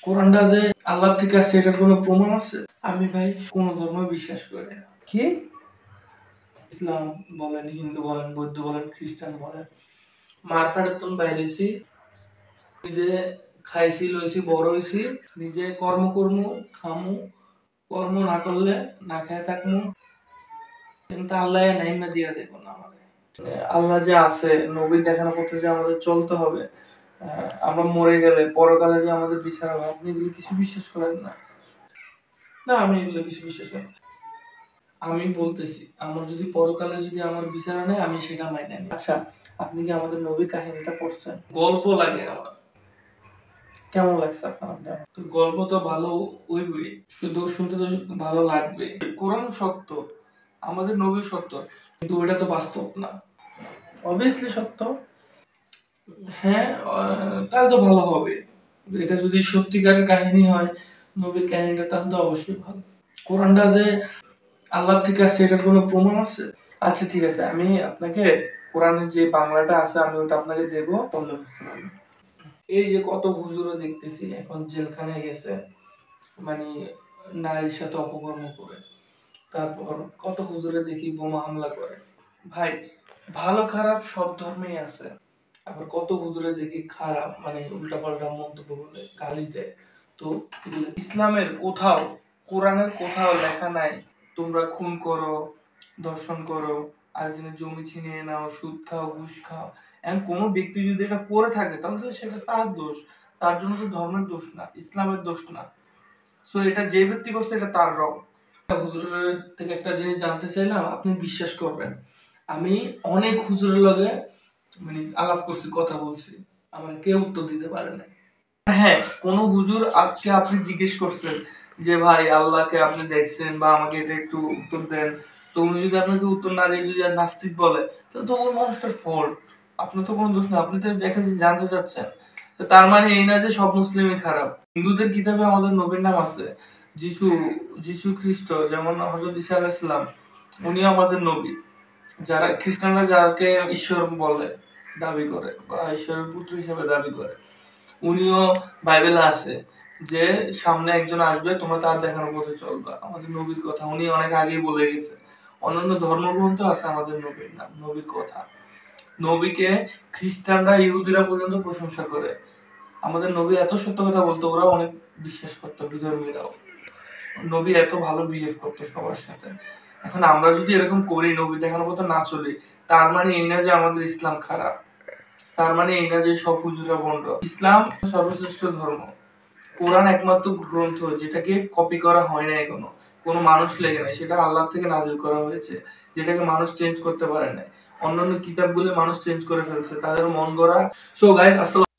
কোরআনটা যে আল্লাহ থেকে আসছে এটার কোনো প্রমাণ আছে? আমি ভাই কোন ধর্মে বিশ্বাস করি না। কি ইসলাম বলেন, হিন্দু বলেন, বৌদ্ধ বলেন, খ্রিস্টান বলেন, মারফাটের তো বাইরেছি, নিজে খাইছি লইছি বড় হইছি, নিজে কর্ম করমু খামু, কর্ম না করলে না খেয়ে থাকমু, কিন্তু আল্লাহ নাইমা দিয়া যাইব না আমাদের। আল্লাহ যে আছে, নবীর দেখানো পথে যে আমাদের চলতে হবে, আমরা মরে গেলে পরকালে যে আমাদের বিচার হবে, আপনি এগুলো কিছু বিশ্বাস করেন না? না, আমি এগুলো কিছু বিশ্বাস করি না। আমি বলতেছি আমার যদি পরকালে যদি আমার বিচার নেয় আমি সেটা মাইনে নিই। আচ্ছা, আপনি কি আমাদের নবীর কাহিনীটা পড়ছেন? গল্প লাগে আমার। কেমন লাগছে আপনার? তো গল্প তো ভালো হইবই, শুধু শুনতে তো ভালো লাগবে। কোরআন সত্য, আমাদের নবী সত্য, কিন্তু ওটা তো বাস্তব না। অবভিয়াসলি সত্য, হ্যাঁ, তাহলে তো ভালো হবে। এটা যদি সত্যিকারের কাহিনী হয়, নবীর কাহিনীটা, তাহলে তো অবশ্যই ভালো। কোরআনটা যে আল্লাহ থেকে আসছে এটার কোনো প্রমাণ আছে? আচ্ছা ঠিক আছে, আমি আপনাকে কোরআনের যে বাংলাটা আছে আমি ওটা আপনাকে দেবো, বললে বুঝতে পারবেন। এই যে কত হুজুরও দেখতেছি এখন জেলখানায় গেছে, মানে নারীর সাথে অপকর্ম করে, তারপর কত হুজুরে দেখি বোমা হামলা করে। ভাই, ভালো খারাপ সব ধর্মেই আছে। আবার কত হুজুরে দেখি খারাপ, মানে উল্টাপাল্টা মন্তব্য বলে, গালি দেয়। তো ইসলামের কোথাও, কোরআনের কোথাও লেখা নাই তোমরা খুন করো, ধর্ষণ করো, আরেকজনের জমি ছিনিয়ে নাও, সুদ খাও, ঘুষ খাও। এমন কোনো ব্যক্তি যদি এটা করে থাকে তাহলে তো সেটা তার দোষ, তার জন্য তো ধর্মের দোষ না, ইসলামের দোষ না। সো এটা যে ব্যক্তি করছে এটা তার রং। হুজুরের থেকে একটা জিনিস জানতে চাইলাম, আপনি বিশ্বাস করবেন আমি অনেক হুজুরের লগে মানে আলাপ করছি, কথা বলছি, আমার কেউ উত্তর দিতে পারে না। হ্যাঁ, কোন হুজুর আজকে আপনি জিজ্ঞেস করছেন যে ভাই আল্লাহকে আপনি দেখছেন বা আমাকে এটা একটু উত্তর দেন, তো উনি যদি আপনাকে উত্তর না দিয়ে যদি আর নাস্তিক বলে, তাহলে তো ওই মানুষটার ফল্ট, আপনার তো কোনো দোষ না। আপনি তো একটা জিনিস জানতে চাচ্ছেন, তো তার মানে এই না যে সব মুসলিমই খারাপ। হিন্দুদের কিতাবে আমাদের নবীর নাম আছে, যিশু, যিশু খ্রিস্ট, যেমন হযরত ঈসা আলাইহিস সালাম, উনি আমাদের নবী। যারা খ্রিস্টানরা যাকে ঈশ্বর বলে, দাবি করে বা ঈশ্বরের পুত্র হিসেবে দাবি করে, উনিও বাইবেলে আছে যে সামনে একজন আসবে, তোমরা তার দেখানো পথে চলবা। আমাদের নবীর কথা উনি অনেক আগেই বলে গেছে। অন্যান্য ধর্মগ্রন্থ আছে আমাদের নবীর নাম, নবীর কথা। নবীকে খ্রিস্টানরা, ইহুদিরা পর্যন্ত প্রশংসা করে। আমাদের নবী এত সত্য কথা বলতো, ওরাও অনেক বিশ্বাস করতো, বিধর্মীরাও। নবী এত ভালো বিহেভ করতো সবার সাথে। এখন আমরা যদি এরকম করি, নবী দেখানোর পথে না চলি, তার মানে এই না যে আমাদের ইসলাম খারাপ, তার মানে এই না যে সব হুজুরা ভণ্ড। ইসলাম সর্বশ্রেষ্ঠ ধর্ম। কোরআন একমাত্র গ্রন্থ যেটাকে কপি করা হয় না, এখনো কোনো মানুষ লেগে নাই, সেটা আল্লাহ থেকে নাজিল করা হয়েছে, যেটাকে মানুষ চেঞ্জ করতে পারে না। অন্যান্য কিতাবগুলো মানুষ চেঞ্জ করে ফেলছে, তাদের মন গড়া। সো গাইস, আসসালাম।